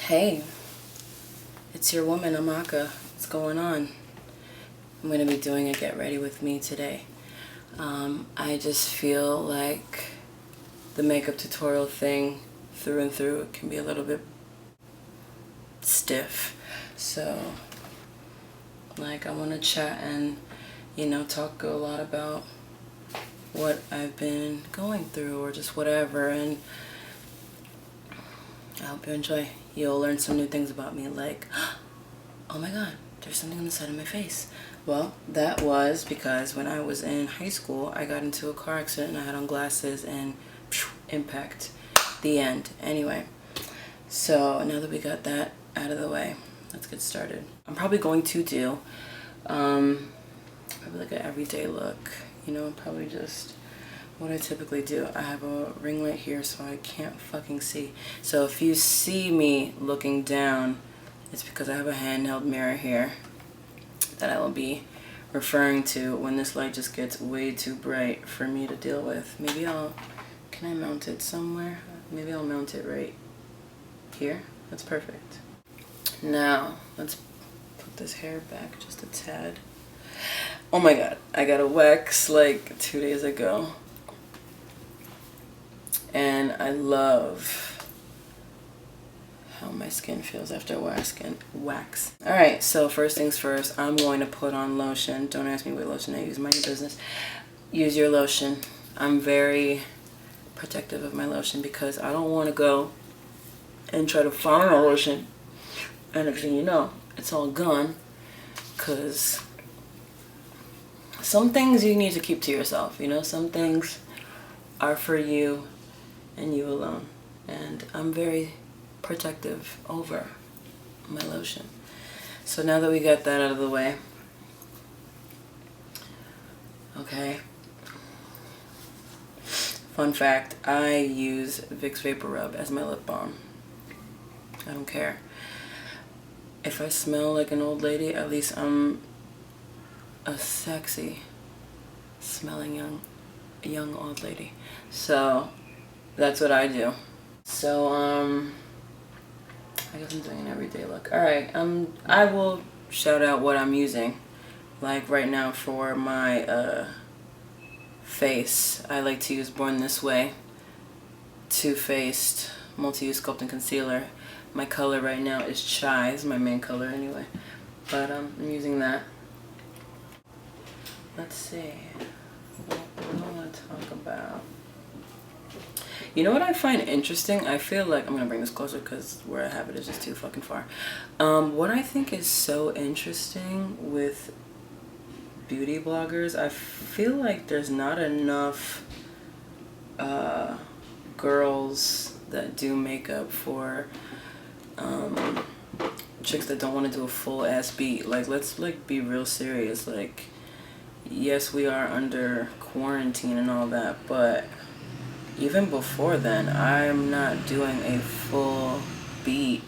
Hey, it's your woman, Amaka. What's going on? I'm going to be doing a get ready with me today. I just feel like the makeup tutorial thing through and through can be a little bit stiff. So, I want to chat and, talk a lot about what I've been going through or just whatever. And I hope you enjoy. You'll learn some new things about me, like, oh my god, there's something on the side of my face. Well, that was because when I was in high school, I got into a car accident and I had on glasses and impact. The end. Anyway, so now that we got that out of the way, let's get started. I'm probably going to do probably like an everyday look, probably just what I typically do. I have a ring light here so I can't fucking see. So if you see me looking down, it's because I have a handheld mirror here that I will be referring to when this light just gets way too bright for me to deal with. Maybe can I mount it somewhere? Maybe I'll mount it right here. That's perfect. Now, let's put this hair back just a tad. Oh my god, I got a wax like 2 days ago. And I love how my skin feels after wax. Alright, so first things first, I'm going to put on lotion. Don't ask me what lotion I use, mind your business. Use your lotion. I'm very protective of my lotion because I don't want to go and try to find a lotion and next thing you know, it's all gone. Because some things you need to keep to yourself, some things are for you and you alone. And I'm very protective over my lotion. So now that we got that out of the way, okay. Fun fact, I use Vicks Vapor Rub as my lip balm. I don't care. If I smell like an old lady, at least I'm a sexy smelling young old lady. So that's what I do. So I guess I'm doing an everyday look. Alright, I will shout out what I'm using. Like right now for my face, I like to use Born This Way Too Faced Multi-Use Sculpting Concealer. My color right now is Chai. It's my main color anyway. But I'm using that. Let's see. What do I want to talk about? You know what I find interesting? I feel like, I'm going to bring this closer because where I have it is just too fucking far. What I think is so interesting with beauty bloggers, I feel like there's not enough girls that do makeup for chicks that don't want to do a full ass beat. Like, let's be real serious. Like, yes, we are under quarantine and all that, but even before then, I'm not doing a full beat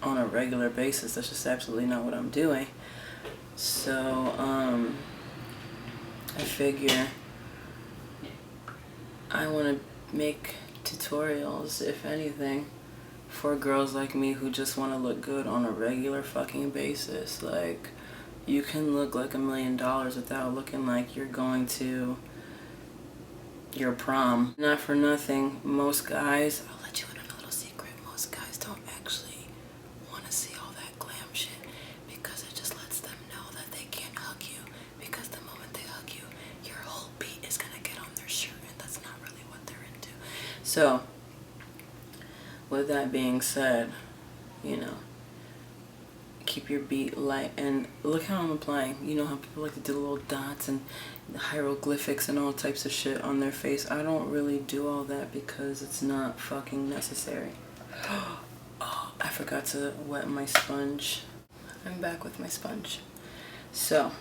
on a regular basis. That's just absolutely not what I'm doing. So, I figure I want to make tutorials, if anything, for girls like me who just want to look good on a regular fucking basis. Like, you can look like $1 million without looking like you're going to your prom. Not for nothing, most guys, I'll let you in on a little secret, most guys don't actually want to see all that glam shit because it just lets them know that they can't hug you, because the moment they hug you, your whole beat is gonna get on their shirt, and that's not really what they're into. So, with that being said, keep your beat light, and look how I'm applying. You know how people like to do little dots and hieroglyphics and all types of shit on their face. I don't really do all that because it's not fucking necessary. Oh, I forgot to wet my sponge. I'm back with my sponge. So,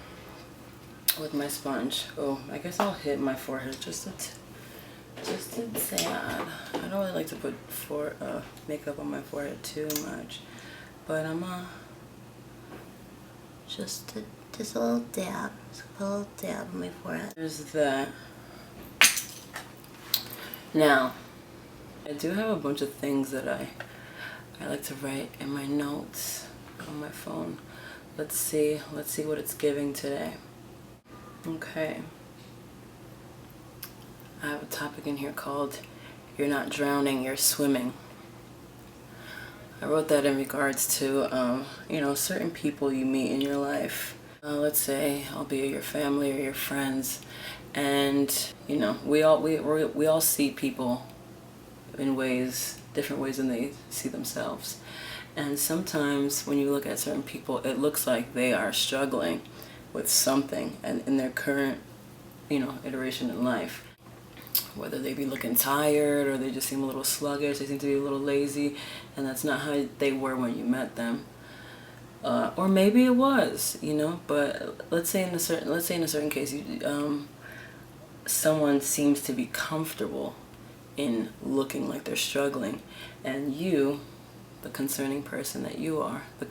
with my sponge, I guess I'll hit my forehead just a tad. I don't really like to put makeup on my forehead too much, but I'm just a little dab. Just a little dab on my forehead. There's that. Now, I do have a bunch of things that I I like to write in my notes on my phone. Let's see what it's giving today. Okay. I have a topic in here called You're Not Drowning, You're Swimming. I wrote that in regards to, certain people you meet in your life. Let's say, albeit your family or your friends, and we all see people in different ways than they see themselves. And sometimes when you look at certain people, it looks like they are struggling with something and in their current, iteration in life. Whether they be looking tired or they just seem a little sluggish, they seem to be a little lazy, and that's not how they were when you met them. Or maybe it was, but let's say in a certain case, someone seems to be comfortable in looking like they're struggling, and you, the concerning person that you are, the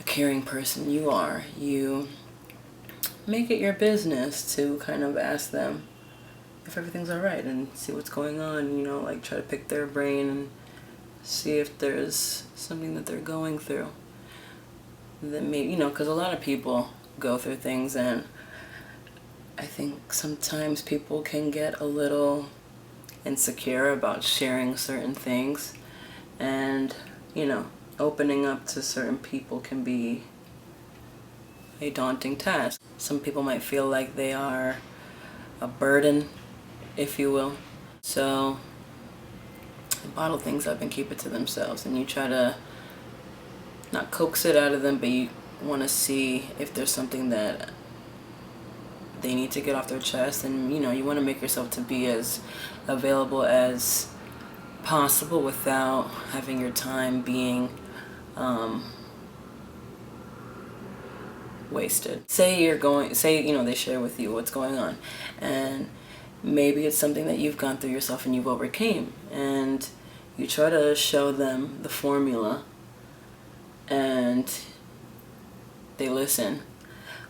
caring person you are, you make it your business to kind of ask them if everything's all right and see what's going on, like try to pick their brain and see if there's something that they're going through. That maybe, because a lot of people go through things, and I think sometimes people can get a little insecure about sharing certain things, and opening up to certain people can be a daunting task. Some people might feel like they are a burden, if you will. So they bottle things up and keep it to themselves, and you try to not coax it out of them, but you want to see if there's something that they need to get off their chest, and you want to make yourself to be as available as possible without having your time being wasted. Say they share with you what's going on, and maybe it's something that you've gone through yourself and you've overcame, and you try to show them the formula, and they listen,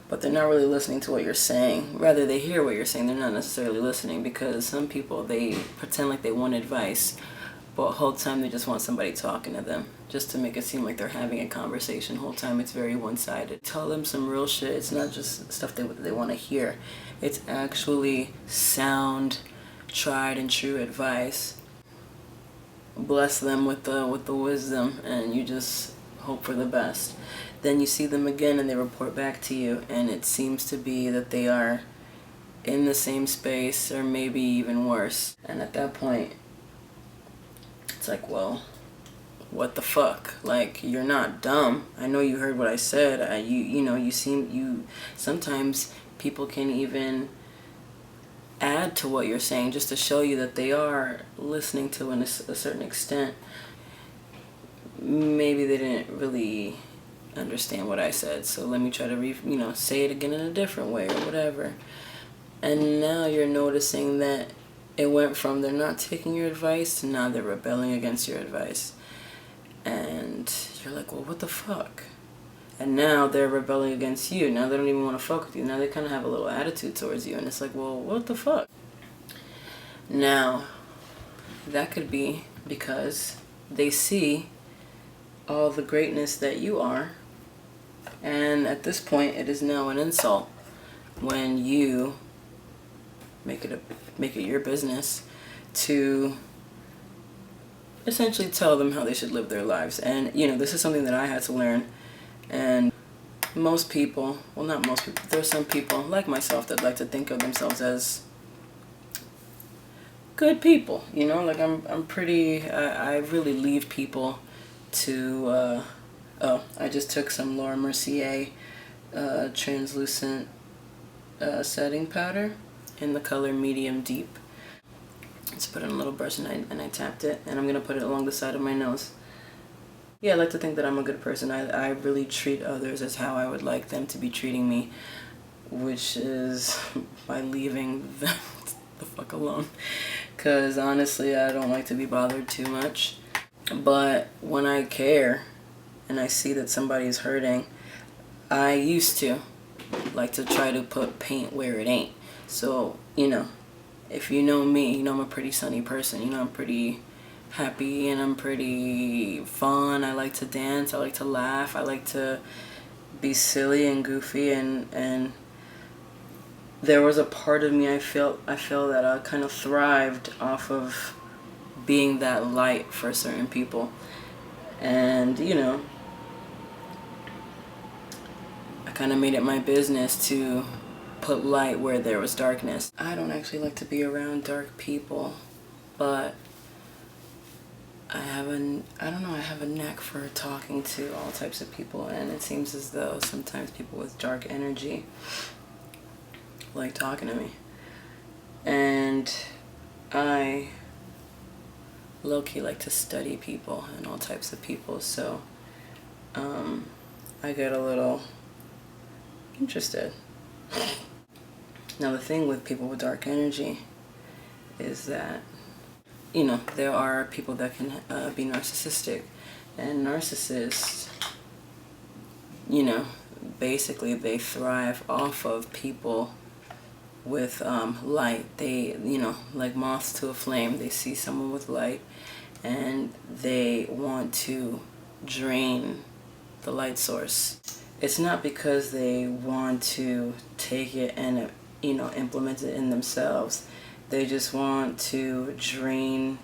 but they're not really listening to what you're saying. Rather, they hear what you're saying, they're not necessarily listening, because some people, they pretend like they want advice, but the whole time they just want somebody talking to them, just to make it seem like they're having a conversation. The whole time it's very one-sided. Tell them some real shit. It's not just stuff they want to hear. It's actually sound, tried and true advice. Bless them with the wisdom, and you just hope for the best. Then you see them again and they report back to you, and it seems to be that they are in the same space or maybe even worse. And at that point, it's like, well, what the fuck? Like, you're not dumb. I know you heard what I said. Sometimes people can even add to what you're saying just to show you that they are listening to a certain extent. Maybe they didn't really understand what I said, so let me try to say it again in a different way or whatever. And now you're noticing that it went from they're not taking your advice to now they're rebelling against your advice. And you're like, well, what the fuck? And now they're rebelling against you. Now they don't even want to fuck with you. Now they kind of have a little attitude towards you. And it's like, well, what the fuck? Now, that could be because they see all the greatness that you are. And at this point, it is now an insult when you make it your business to essentially tell them how they should live their lives. And this is something that I had to learn. And most people, well, not most people, there are some people like myself that like to think of themselves as good people. Like I'm pretty. I really leave people to. I just took some Mercier translucent setting powder in the color medium deep. Just put it in a little brush and I tapped it, and I'm gonna put it along the side of my nose. Yeah, I like to think that I'm a good person. I really treat others as how I would like them to be treating me, which is by leaving them the fuck alone. Because honestly, I don't like to be bothered too much. But when I care and I see that somebody is hurting, I used to like to try to put paint where it ain't. So, if you know me, I'm a pretty sunny person. I'm pretty happy and I'm pretty fun. I like to dance. I like to laugh. I like to be silly and goofy, and there was a part of me I feel that I kind of thrived off of being that light for certain people. And you know, I kind of made it my business to put light where there was darkness. I don't actually like to be around dark people, but I have a knack for talking to all types of people, and it seems as though sometimes people with dark energy like talking to me. And I low-key like to study people and all types of people, so I get a little interested. Now the thing with people with dark energy is that, you know, there are people that can be narcissistic, and narcissists, you know, basically they thrive off of people with light. They, you know, like moths to a flame, they see someone with light and they want to drain the light source. It's not because they want to take it and, you know, implement it in themselves. They just want to drain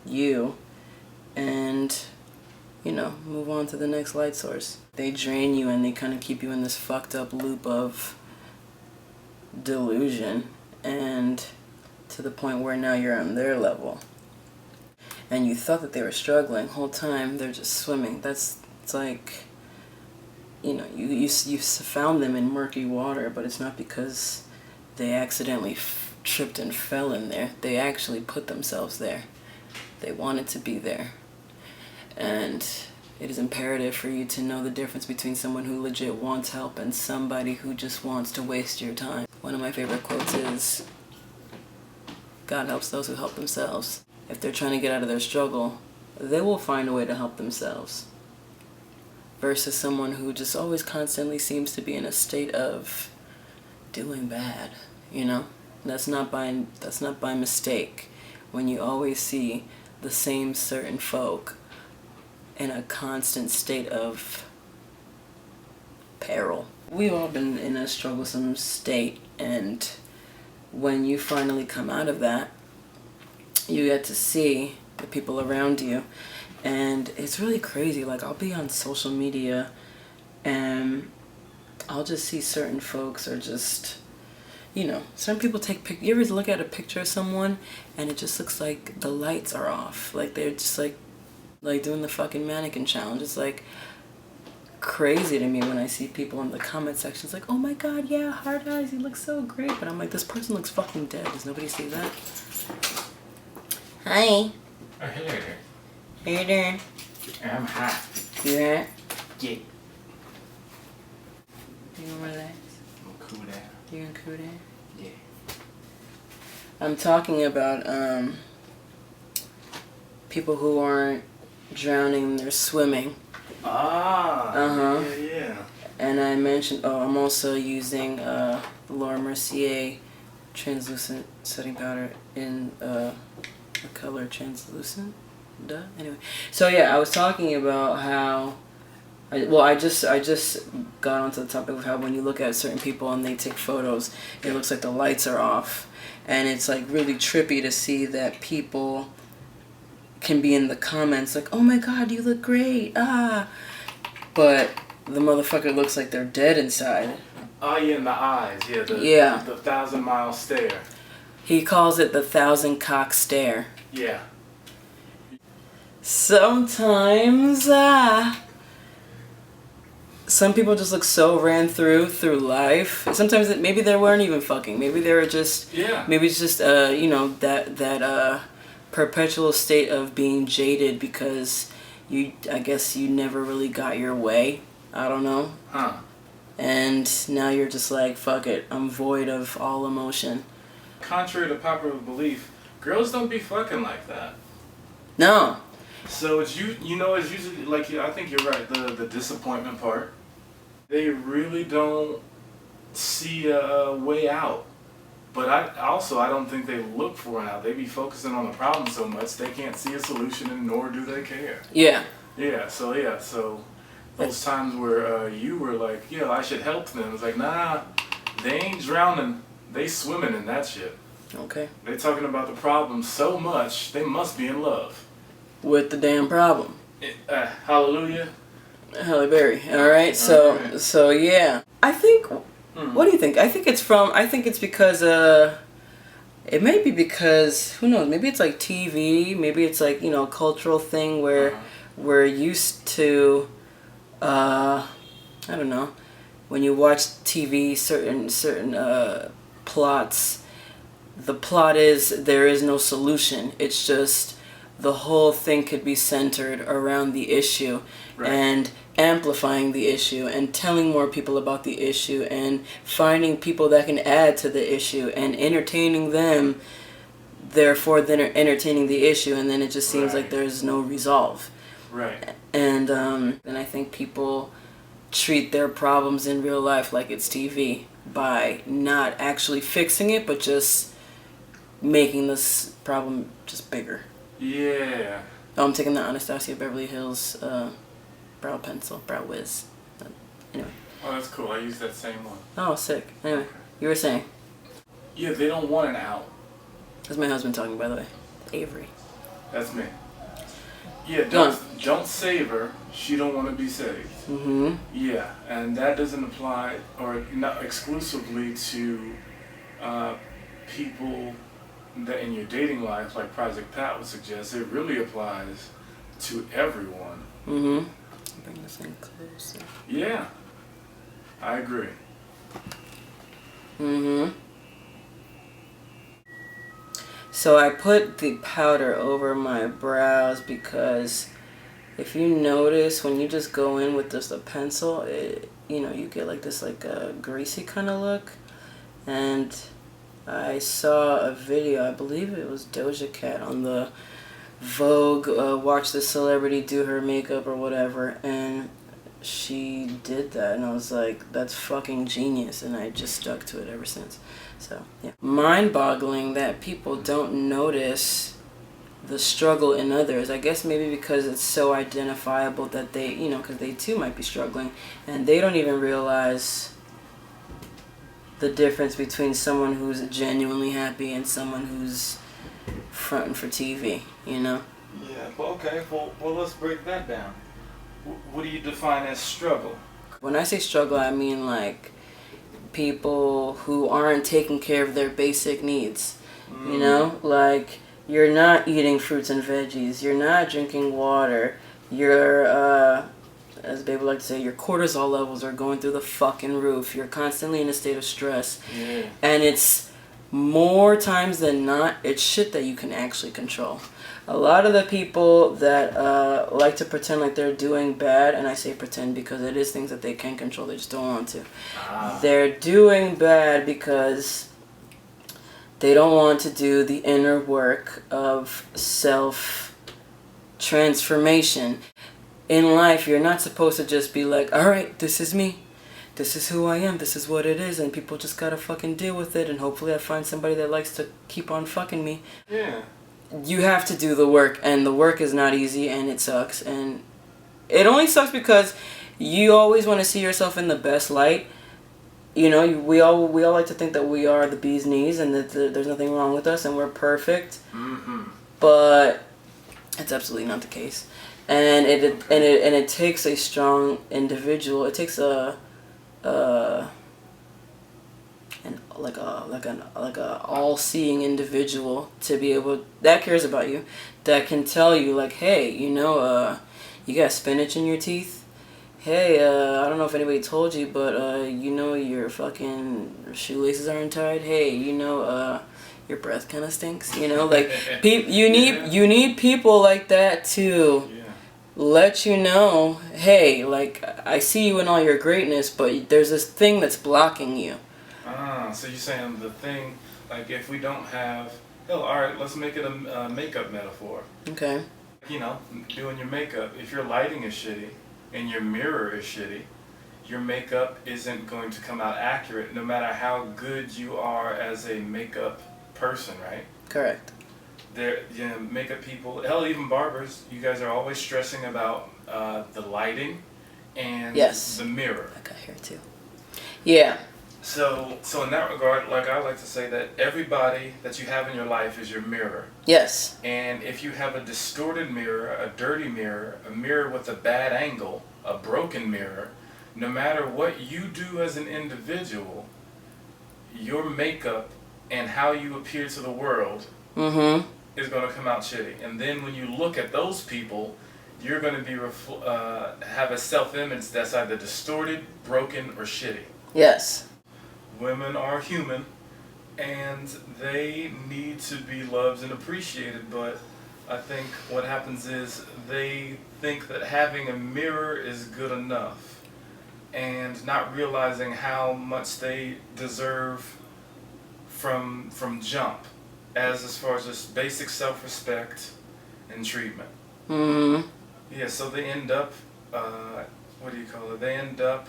you and, you know, move on to the next light source. They drain you and they kind of keep you in this fucked up loop of delusion, and to the point where now you're on their level. And you thought that they were struggling. Whole time they're just swimming. It's like, you know, you found them in murky water, but it's not because they accidentally tripped and fell in there. They actually put themselves there. They wanted to be there. And it is imperative for you to know the difference between someone who legit wants help and somebody who just wants to waste your time. One of my favorite quotes is, God helps those who help themselves. If they're trying to get out of their struggle, they will find a way to help themselves. Versus someone who just always constantly seems to be in a state of doing bad, you know? That's not by mistake. When you always see the same certain folk in a constant state of peril. We've all been in a strugglesome state, and when you finally come out of that, you get to see the people around you, and it's really crazy. Like, I'll be on social media and I'll just see certain folks are just, you know, some people take pictures. You ever look at a picture of someone and it just looks like the lights are off, like they're just like doing the fucking mannequin challenge. It's like crazy to me when I see people in the comment sections like, oh my god, yeah, hard eyes, you look so great. But I'm like, this person looks fucking dead. Does nobody see that? Hi. Oh, hello. How you doing? I'm hot. You hot? Yeah. You gonna relax? I'm cool down. You gonna cool down? Yeah. I'm talking about people who aren't drowning, they're swimming. Ah. Yeah. And I mentioned, I'm also using Laura Mercier translucent setting powder in the color translucent. Duh. Anyway, so yeah, I was talking about how I just got onto the topic of how when you look at certain people and they take photos, it looks like the lights are off, and it's like really trippy to see that people can be in the comments like, oh my god, you look great, but the motherfucker looks like they're dead inside. Oh yeah, in the eyes, yeah. The 1,000-mile stare. He calls it the 1,000-cock stare. Yeah. Sometimes, some people just look so ran through life. Sometimes maybe they weren't even fucking. Maybe they were just. Yeah. Maybe it's just you know, that perpetual state of being jaded because I guess you never really got your way. I don't know. Huh. And now you're just like, fuck it, I'm void of all emotion. Contrary to popular belief, girls don't be fucking like that. No. So it's it's usually like, I think you're right. The disappointment part. They really don't see a way out. But I don't think they look for an out. They be focusing on the problem so much they can't see a solution, and nor do they care. Yeah. So those times where you were like, yeah, I should help them. It's like, nah, they ain't drowning. They swimming in that shit. Okay. They talking about the problem so much, they must be in love. With the damn problem. Hallelujah. Halle Berry. All right. So yeah. I think. What do you think? I think it's because it may be because, who knows, maybe it's like TV, maybe it's like, a cultural thing where we're used to, I don't know, when you watch TV, certain plots, the plot is there is no solution. It's just the whole thing could be centered around the issue. Right. And amplifying the issue and telling more people about the issue and finding people that can add to the issue and entertaining them, therefore then entertaining the issue, and then it just seems like there's no resolve. Right. And I think people treat their problems in real life like it's TV by not actually fixing it, but just making this problem just bigger. Yeah. Oh, I'm taking the Anastasia Beverly Hills brow pencil, brow whiz. Anyway. Oh, that's cool. I use that same one. Oh, sick. Anyway, you were saying? Yeah, they don't want an out. That's my husband talking, by the way. Avery. That's me. Yeah, don't save her. She don't want to be saved. Mm-hmm. Yeah, and that doesn't apply, or not exclusively to people that in your dating life, like Project Pat would suggest. It really applies to everyone. Mm-hmm. Bring this in closer. Yeah, I agree. Mm-hmm. So I put the powder over my brows because if you notice, when you just go in with just a pencil, you get like this like a greasy kind of look. And I saw a video, I believe it was Doja Cat on the Vogue, watch the celebrity do her makeup or whatever, and she did that, and I was like, that's fucking genius, and I just stuck to it ever since. So yeah, mind-boggling that people don't notice the struggle in others. I guess maybe because it's so identifiable that they, because they too might be struggling, and they don't even realize the difference between someone who's genuinely happy and someone who's fronting for TV, Yeah, well, okay, well, let's break that down. What do you define as struggle? When I say struggle, I mean like people who aren't taking care of their basic needs. Like you're not eating fruits and veggies, you're not drinking water, you're, as babe would like to say, your cortisol levels are going through the fucking roof, you're constantly in a state of stress. Yeah. And it's more times than not, it's shit that you can actually control. A lot of the people that like to pretend like they're doing bad, and I say pretend because it is things that they can control, they just don't want to. They're doing bad because they don't want to do the inner work of self-transformation. In life, you're not supposed to just be like, all right, this is me. This is who I am, this is what it is, and people just gotta fucking deal with it, and hopefully I find somebody that likes to keep on fucking me. Yeah. You have to do the work, and the work is not easy, and it sucks, and it only sucks because you always want to see yourself in the best light. We all like to think that we are the bee's knees, and that there's nothing wrong with us, and we're perfect. Mm-hmm. But it's absolutely not the case, and it takes a strong individual. It takes an all-seeing individual to be able, that cares about you, that can tell you like, hey, you got spinach in your teeth. Hey, I don't know if anybody told you, but your fucking shoelaces aren't tied. Hey, your breath kind of stinks. Like you need people like that to let you know, hey, like I see you in all your greatness, but there's this thing that's blocking you. So you're saying the thing, like if we don't have, alright, let's make it a makeup metaphor. Okay. Doing your makeup, if your lighting is shitty and your mirror is shitty, your makeup isn't going to come out accurate no matter how good you are as a makeup person, right? Correct. Makeup people, hell, even barbers, you guys are always stressing about the lighting and the mirror. I got hair too. Yeah. So in that regard, like I like to say that everybody that you have in your life is your mirror. Yes. And if you have a distorted mirror, a dirty mirror, a mirror with a bad angle, a broken mirror, no matter what you do as an individual, your makeup and how you appear to the world is going to come out shitty. And then when you look at those people, you're going to be have a self-image that's either distorted, broken, or shitty. Yes. Women are human, and they need to be loved and appreciated, but I think what happens is they think that having a mirror is good enough, and not realizing how much they deserve from jump, as far as just basic self-respect and treatment. Yeah, so they end up, they end up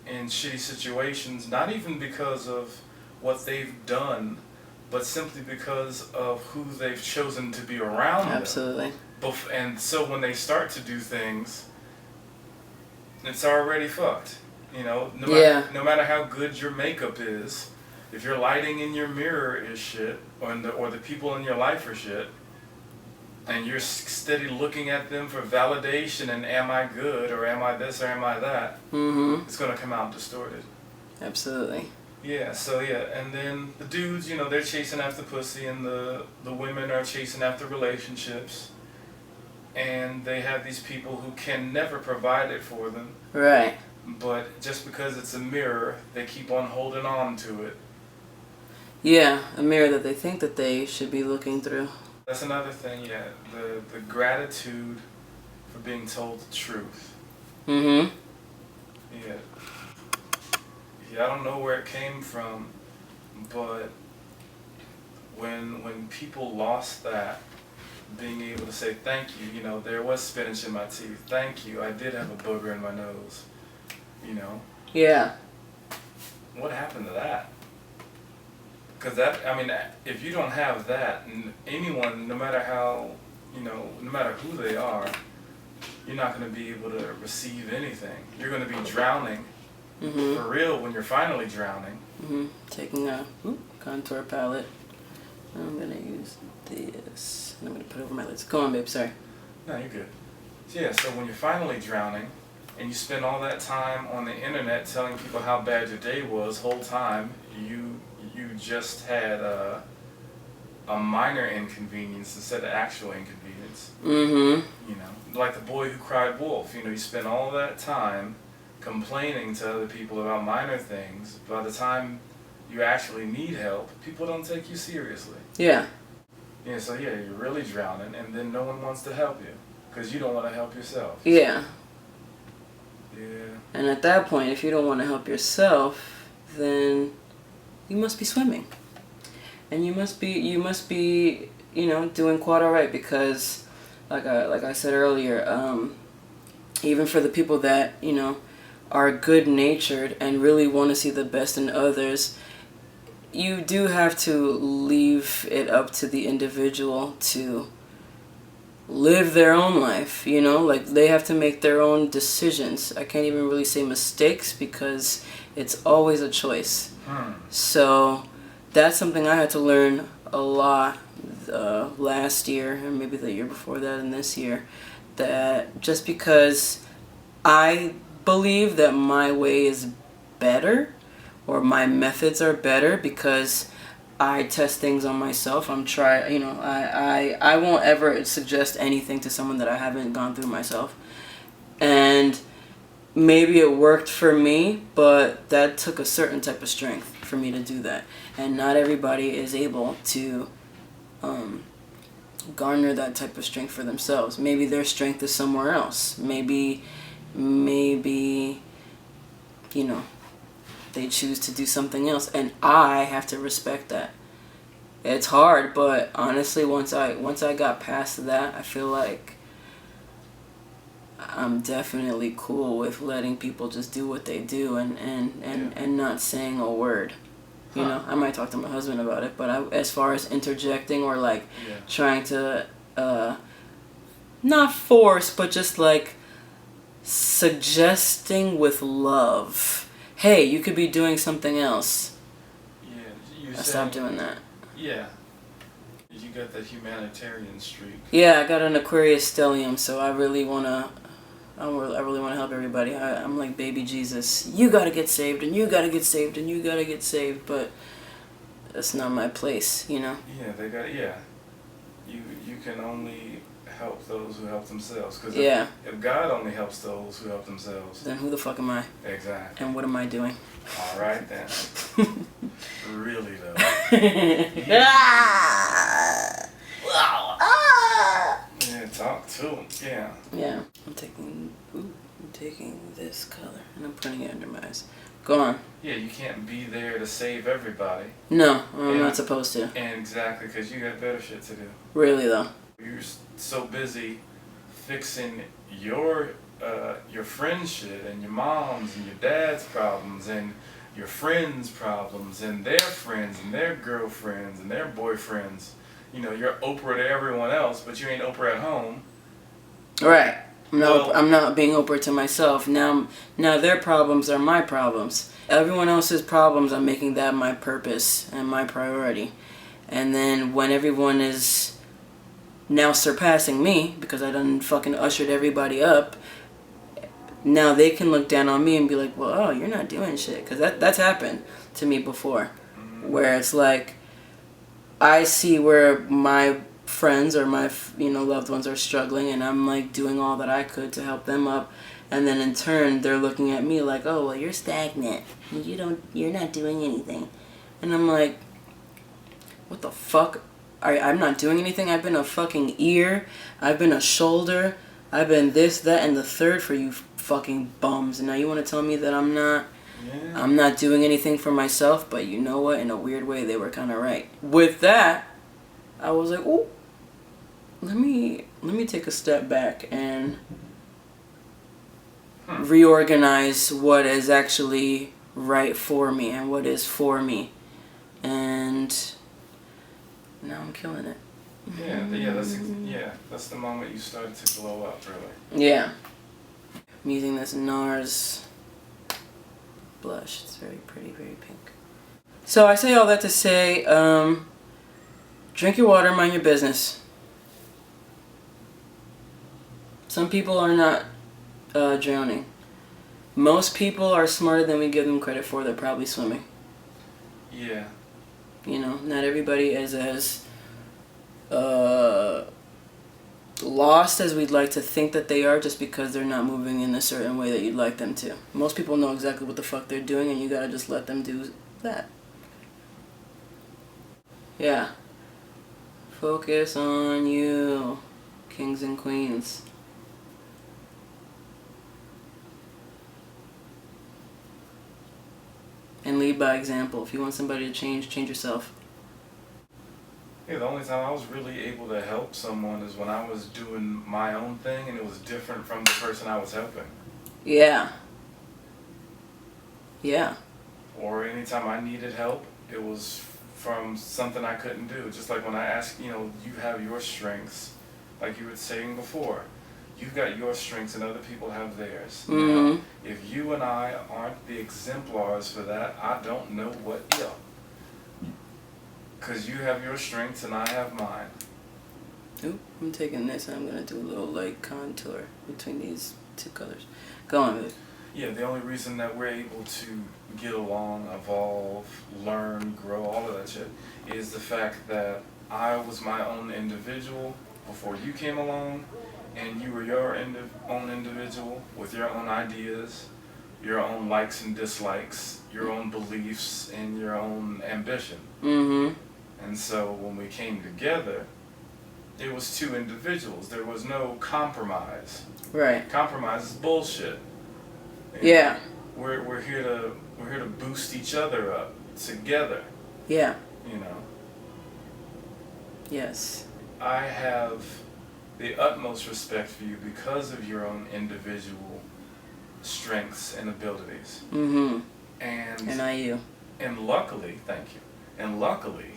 in shitty situations, not even because of what they've done, but simply because of who they've chosen to be around them. Absolutely. And so when they start to do things, it's already fucked. You know, no matter how good your makeup is, if your lighting in your mirror is shit, or the people in your life are shit, and you're steady looking at them for validation and am I good, or am I this, or am I that, it's going to come out distorted. Absolutely. Yeah, so and then the dudes, they're chasing after pussy, and the women are chasing after relationships, and they have these people who can never provide it for them. Right. But just because it's a mirror, they keep on holding on to it. Yeah, a mirror that they think that they should be looking through. That's another thing, the gratitude for being told the truth. Yeah, I don't know where it came from, but when people lost that, being able to say thank you, there was spinach in my teeth, thank you, I did have a booger in my nose, Yeah. What happened to that? Because if you don't have that, anyone, no matter how, no matter who they are, you're not going to be able to receive anything. You're going to be drowning, for real, when you're finally drowning. Taking a contour palette. I'm going to use this, and I'm going to put it over my lids. Go on, babe, sorry. No, you're good. So when you're finally drowning, and you spend all that time on the internet telling people how bad your day was, whole time, you just had a minor inconvenience instead of actual inconvenience. Like the boy who cried wolf. You spend all that time complaining to other people about minor things. By the time you actually need help, people don't take you seriously. Yeah. So you're really drowning, and then no one wants to help you because you don't want to help yourself. Yeah. Yeah. And at that point, if you don't want to help yourself, then you must be swimming. And you must be, doing quite all right, because like I said earlier, even for the people that, are good-natured and really want to see the best in others, you do have to leave it up to the individual to live their own life, like they have to make their own decisions. I can't even really say mistakes, because it's always a choice. So that's something I had to learn a lot last year, and maybe the year before that, and this year, that just because I believe that my way is better, or my methods are better, because I test things on myself. I won't ever suggest anything to someone that I haven't gone through myself. And maybe it worked for me, but that took a certain type of strength for me to do that. And not everybody is able to garner that type of strength for themselves. Maybe their strength is somewhere else. Maybe they choose to do something else, and I have to respect that. It's hard, but honestly, once I got past that, I feel like I'm definitely cool with letting people just do what they do and not saying a word. You know, I might talk to my husband about it, but as far as interjecting or like trying to not force, but just like suggesting with love, hey, you could be doing something else. Yeah, I stopped doing that. Yeah. You got that humanitarian streak. Yeah, I got an Aquarius stellium, so I really wanna help everybody. I'm like baby Jesus. You gotta get saved, and you gotta get saved, and you gotta get saved, but that's not my place, you know. Yeah, they got. Yeah, you can only help those who help themselves. Because if God only helps those who help themselves, then who the fuck am I? Exactly. And what am I doing? All right then. Really though. Yeah, talk to him. Yeah. Yeah. I'm taking this color and I'm putting it under my eyes. Go on. Yeah, you can't be there to save everybody. No, I'm not supposed to. And exactly, because you got better shit to do. Really though. You're so busy fixing your friend's shit and your mom's and your dad's problems and your friends' problems and their friends and their girlfriends and their boyfriends. You know, you're Oprah to everyone else, but you ain't Oprah at home. Right. I'm not being Oprah to myself. Now their problems are my problems. Everyone else's problems, I'm making that my purpose and my priority. And then when everyone is now surpassing me, because I done fucking ushered everybody up, now they can look down on me and be like, well, oh, you're not doing shit. Because that's happened to me before. Where it's like, I see where my friends or my loved ones are struggling, and I'm like doing all that I could to help them up, and then in turn they're looking at me like, oh well, you're stagnant, you're not doing anything, and I'm like, what the fuck? I'm not doing anything. I've been a fucking ear, I've been a shoulder, I've been this, that, and the third for you fucking bums, and now you want to tell me that I'm not doing anything for myself? But you know what, in a weird way they were kind of right. With that, I was like, oh, let me take a step back and reorganize what is actually right for me and what is for me, and now I'm killing it. That's the moment you started to glow up, really. Yeah, I'm using this NARS blush. It's very pretty, very pink. So I say all that to say, drink your water, mind your business. Some people are not drowning. Most people are smarter than we give them credit for. They're probably swimming. Yeah. You know, not everybody is as lost as we'd like to think that they are just because they're not moving in a certain way that you'd like them to. Most people know exactly what the fuck they're doing, and you gotta just let them do that. Yeah. Focus on you, kings and queens. And lead by example. If you want somebody to change yourself. Yeah, the only time I was really able to help someone is when I was doing my own thing and it was different from the person I was helping. Yeah. Yeah. Or anytime I needed help, it was from something I couldn't do. Just like when I asked, you have your strengths, like you were saying before. You've got your strengths and other people have theirs. Mm-hmm. You know? If you and I aren't the exemplars for that, I don't know what is. Because you have your strengths and I have mine. Oop, I'm taking this and I'm going to do a little light contour between these two colors. Go on, babe. Yeah, the only reason that we're able to get along, evolve, learn, grow, all of that shit, is the fact that I was my own individual before you came along, and you were your own individual with your own ideas, your own likes and dislikes, your own beliefs, and your own ambition. Mm-hmm. And so when we came together, it was two individuals. There was no compromise. Right. Compromise is bullshit. And yeah. We're here to boost each other up together. Yeah. You know. Yes. I have the utmost respect for you because of your own individual strengths and abilities. Mm-hmm. And I you. And luckily, thank you. And luckily,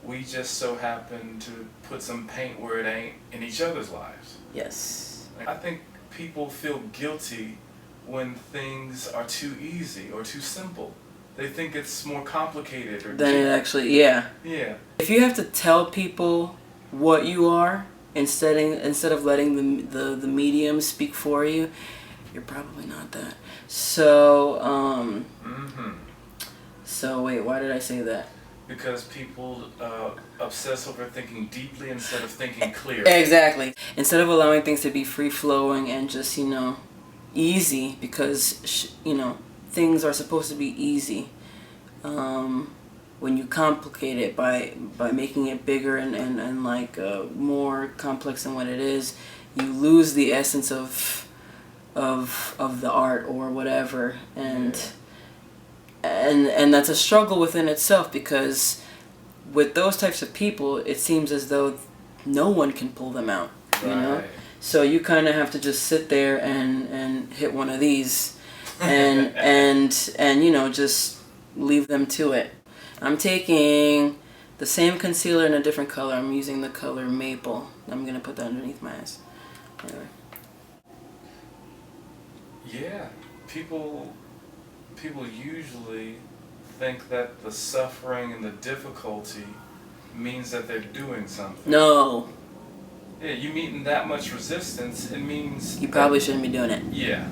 we just so happen to put some paint where it ain't in each other's lives. Yes. I think people feel guilty when things are too easy or too simple. They think it's more complicated or than it actually, yeah. Yeah. If you have to tell people what you are instead of letting the medium speak for you, you're probably not that. So, So wait, why did I say that? Because people obsess over thinking deeply instead of thinking clearly. Exactly. Instead of allowing things to be free-flowing and just, easy, because, things are supposed to be easy. When you complicate it by making it bigger and more complex than what it is, you lose the essence of the art or whatever. And that's a struggle within itself, because with those types of people, it seems as though no one can pull them out, you know? So you kind of have to just sit there and hit one of these and just leave them to it. I'm taking the same concealer in a different color. I'm using the color Maple. I'm going to put that underneath my eyes. Anyway. Yeah, people usually think that the suffering and the difficulty means that they're doing something. No. Yeah, you meeting that much resistance, it means... You probably shouldn't be doing it. Yeah.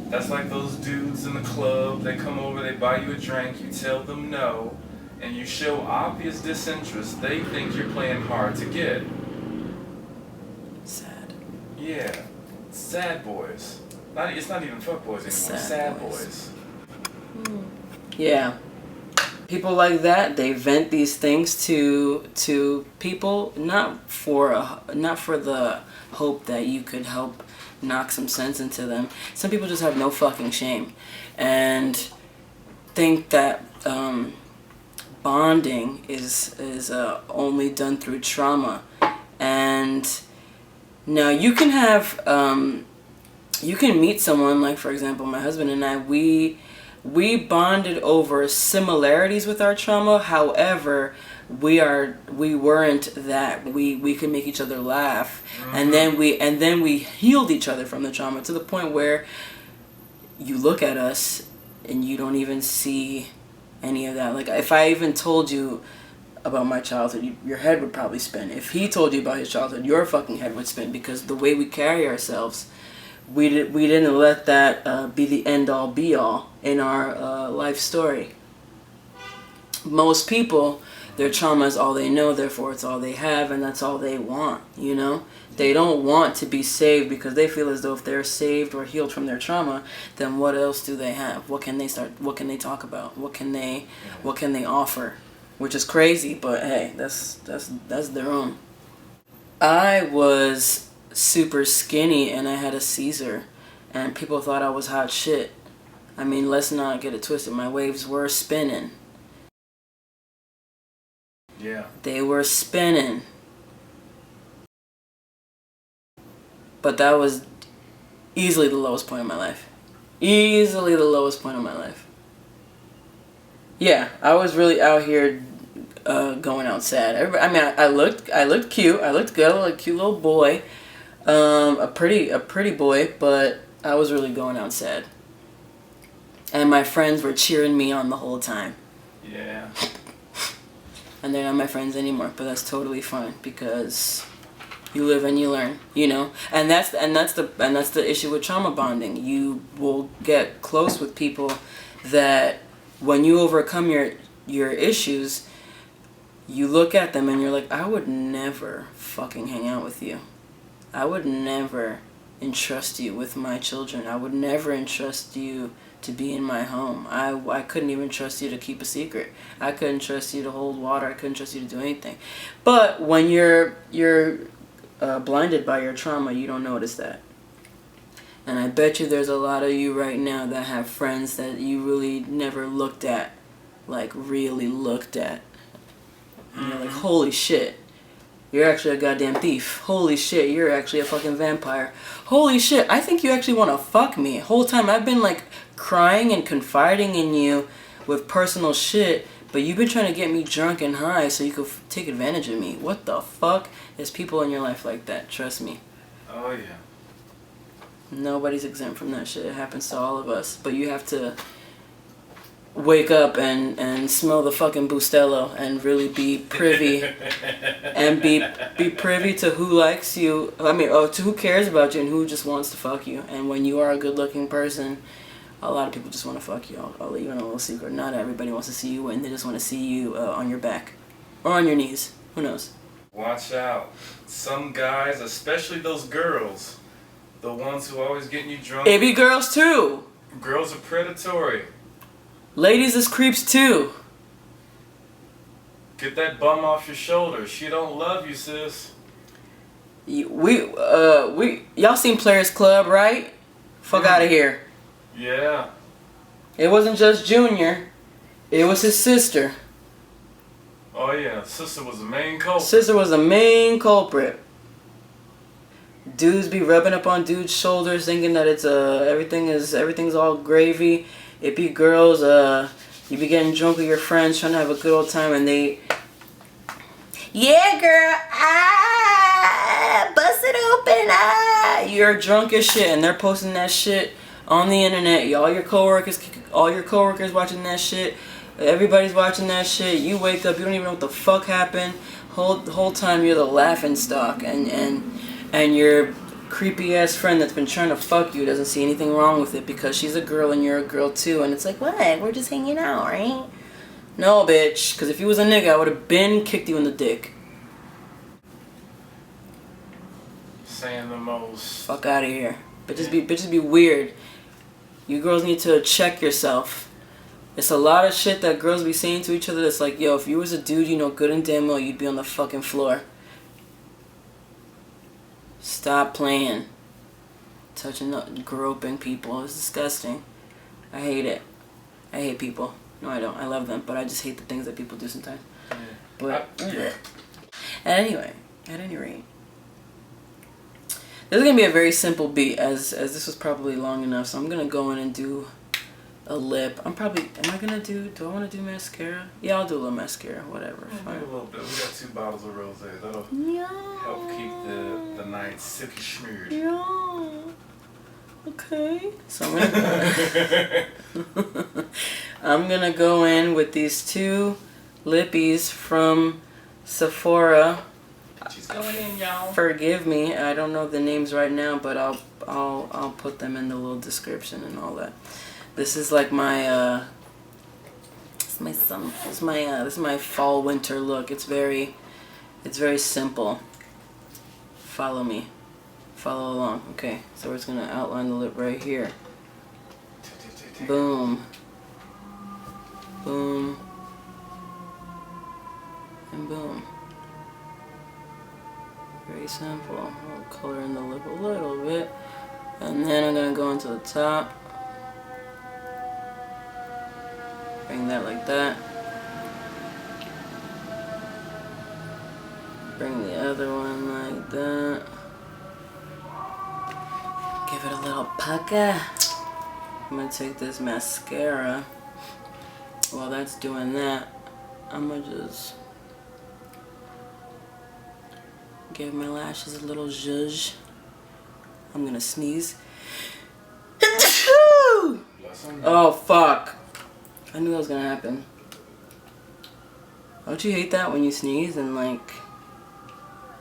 That's like those dudes in the club, they come over, they buy you a drink, you tell them no, and you show obvious disinterest. They think you're playing hard to get. Sad. Yeah. Sad boys. It's not even fuck boys anymore. Sad boys. Yeah. People like that, they vent these things to people, not for the hope that you could help knock some sense into them. Some people just have no fucking shame and think that bonding is only done through trauma. And now you can have you can meet someone, like for example my husband and I, we bonded over similarities with our trauma. However, we weren't that. We could make each other laugh, and then we healed each other from the trauma to the point where you look at us and you don't even see any of that. Like if I even told you about my childhood, your head would probably spin. If he told you about his childhood, your fucking head would spin, because the way we carry ourselves, we didn't let that be the end all be all in our life story. Most people, their trauma is all they know, therefore it's all they have, and that's all they want, you know? They don't want to be saved, because they feel as though if they're saved or healed from their trauma, then what else do they have? What can they talk about? What can they offer? Which is crazy, but hey, that's their own. I was super skinny and I had a Caesar, and people thought I was hot shit. I mean, let's not get it twisted. My waves were spinning. Yeah. They were spinning. But that was easily the lowest point of my life. Easily the lowest point of my life. Yeah, I was really out here going out sad. I looked cute. I looked good. I looked like a cute little boy. A pretty boy, but I was really going out sad. And my friends were cheering me on the whole time. Yeah. And they're not my friends anymore, but that's totally fine, because you live and you learn, you know. And that's the issue with trauma bonding. You will get close with people that when you overcome your issues, you look at them and you're like, I would never fucking hang out with you. I would never entrust you with my children. I would never entrust you to be in my home. I couldn't even trust you to keep a secret. I couldn't trust you to hold water. I couldn't trust you to do anything. But when you're blinded by your trauma, you don't notice that. And I bet you there's a lot of you right now that have friends that you really never looked at, like really looked at. And you're like, holy shit. You're actually a goddamn thief. Holy shit, you're actually a fucking vampire. Holy shit, I think you actually want to fuck me. Whole time I've been like crying and confiding in you with personal shit, but you've been trying to get me drunk and high so you could take advantage of me. What the fuck? There's people in your life like that, trust me. Oh yeah. Nobody's exempt from that shit. It happens to all of us. But you have to wake up and smell the fucking Bustelo and really be privy and be privy to who likes you. I mean, to who cares about you and who just wants to fuck you. And when you are a good looking person, a lot of people just want to fuck you. I'll let you in a little secret. Not everybody wants to see you win. They just want to see you on your back or on your knees. Who knows? Watch out. Some guys, especially those girls, the ones who always getting you drunk. It be girls too. Girls are predatory. Ladies is creeps too. Get that bum off your shoulder. She don't love you, sis. Y'all seen Players Club, right? Fuck out of here. Yeah. It wasn't just Junior. It was his sister. Oh yeah, sister was the main culprit. Sister was the main culprit. Dudes be rubbing up on dudes' shoulders thinking that it's everything's all gravy. It be girls, you be getting drunk with your friends trying to have a good old time and they, yeah girl, bust it open, you're drunk as shit and they're posting that shit on the internet. All your coworkers watching that shit. Everybody's watching that shit. You wake up, you don't even know what the fuck happened. The whole time you're the laughing stock and your creepy ass friend that's been trying to fuck you doesn't see anything wrong with it because she's a girl and you're a girl too, and it's like, what? We're just hanging out, right? No, bitch, because if you was a nigga, I would have been kicked you in the dick. Saying the most. Fuck out of here. Bitches be weird. You girls need to check yourself. It's a lot of shit that girls be saying to each other that's like, yo, if you was a dude, you know good and damn well you'd be on the fucking floor. Stop playing. Touching, groping people. It's disgusting. I hate it. I hate people. No, I don't. I love them, but I just hate the things that people do sometimes. Yeah. But, at any rate, this is going to be a very simple beat as this was probably long enough, so I'm going to go in and do a lip. Do I want to do mascara? Yeah, I'll do a little mascara, whatever. Fine. A little bit. We got 2 bottles of rosé. That'll help keep the night silky smeared. Yeah. Okay. So I'm gonna go in with these 2 lippies from Sephora. She's going in, y'all. Forgive me, I don't know the names right now, but I'll put them in the little description and all that. This is like my this is my fall winter look. It's very simple. Follow me. Follow along. Okay, so we're just gonna outline the lip right here. Boom. Boom. And boom. Very simple. I'll color in the lip a little bit. And then I'm gonna go into the top. Bring that like that. Bring the other one like that. Give it a little pucker. I'm gonna take this mascara. While that's doing that, I'm gonna just give my lashes a little zhuzh. I'm gonna sneeze. Oh fuck. I knew that was gonna happen. Don't you hate that when you sneeze and like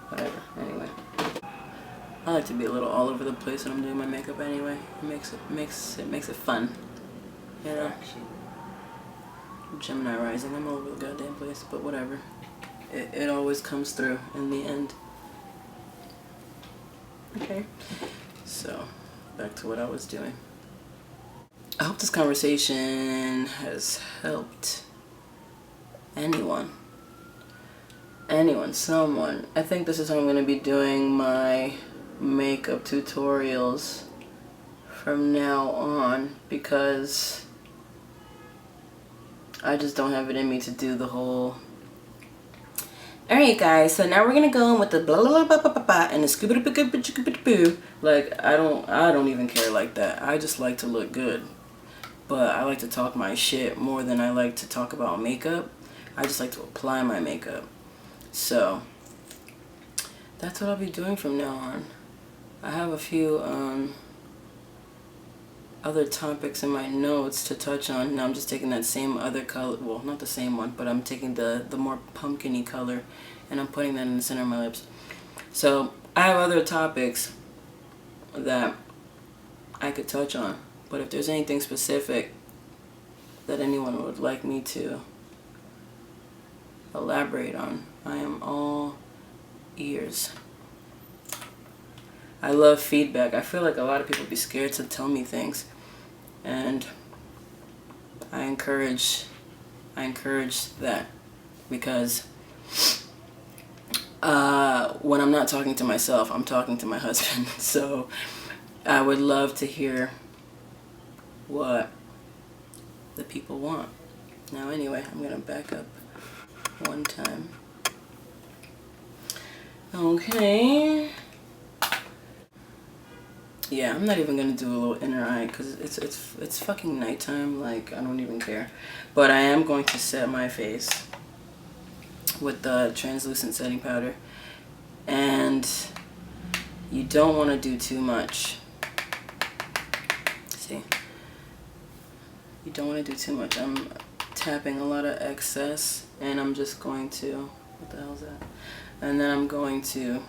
whatever. Anyway. I like to be a little all over the place when I'm doing my makeup anyway. It makes it fun. You know? Gemini rising, I'm all over the goddamn place, but whatever. It always comes through in the end. Okay. So, back to what I was doing. I hope this conversation has helped anyone, someone. I think this is how I'm going to be doing my makeup tutorials from now on because I just don't have it in me to do the whole Alright guys, so now we're gonna go in with the blah blah blah blah blah blah and the scoop. Like I don't even care like that. I just like to look good. But I like to talk my shit more than I like to talk about makeup. I just like to apply my makeup. So that's what I'll be doing from now on. I have a few other topics in my notes to touch on. Now I'm just taking that same other color, well, not the same one, but I'm taking the more pumpkin-y color and I'm putting that in the center of my lips. So I have other topics that I could touch on, but if there's anything specific that anyone would like me to elaborate on, I am all ears. I love feedback. I feel like a lot of people be scared to tell me things, and I encourage that, because when I'm not talking to myself, I'm talking to my husband. So I would love to hear what the people want. Now anyway, I'm gonna back up one time. Okay. Yeah, I'm not even gonna do a little inner eye because it's fucking nighttime. Like, I don't even care. But I am going to set my face with the translucent setting powder, and you don't want to do too much. See, you don't want to do too much. I'm tapping a lot of excess, and I'm just going to, what the hell is that? And then I'm going to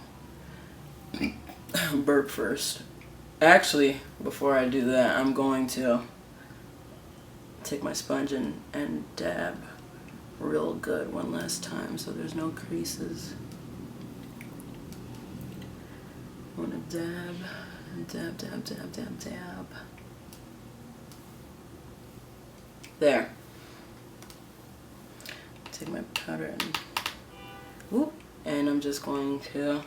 burp first. Actually, before I do that, I'm going to take my sponge and dab real good one last time so there's no creases. I want to dab. There. Take my powder and whoop, and I'm just going to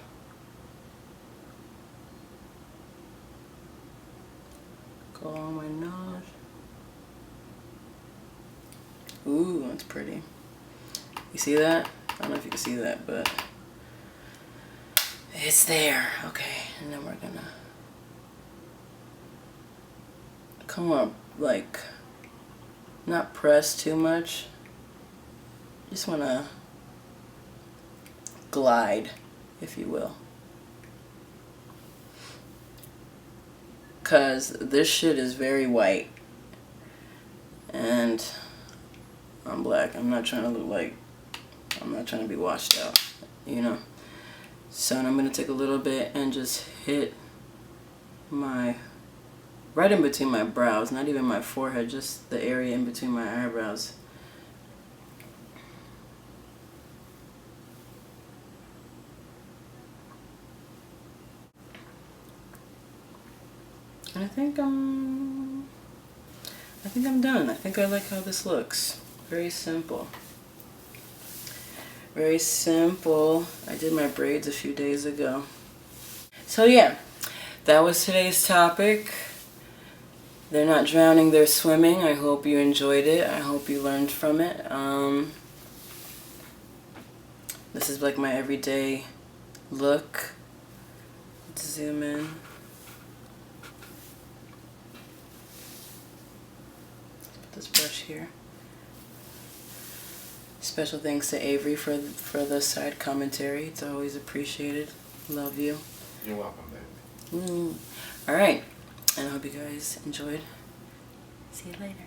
go on my nose. Ooh, that's pretty. You see that? I don't know if you can see that, but it's there. Okay, and then we're gonna come up, like, not press too much. Just wanna glide, if you will. Cause this shit is very white, and I'm black. I'm not trying to look like, I'm not trying to be washed out, you know. So I'm gonna take a little bit and just hit my, right in between my brows, not even my forehead, just the area in between my eyebrows. And I think I'm done. I think I like how this looks. Very simple. Very simple. I did my braids a few days ago. So yeah, that was today's topic. They're not drowning, they're swimming. I hope you enjoyed it. I hope you learned from it. This is like my everyday look. Let's zoom in. This brush here. Special thanks to Avery for the side commentary. It's always appreciated. Love you. You're welcome, baby. All right, and I hope you guys enjoyed. See you later.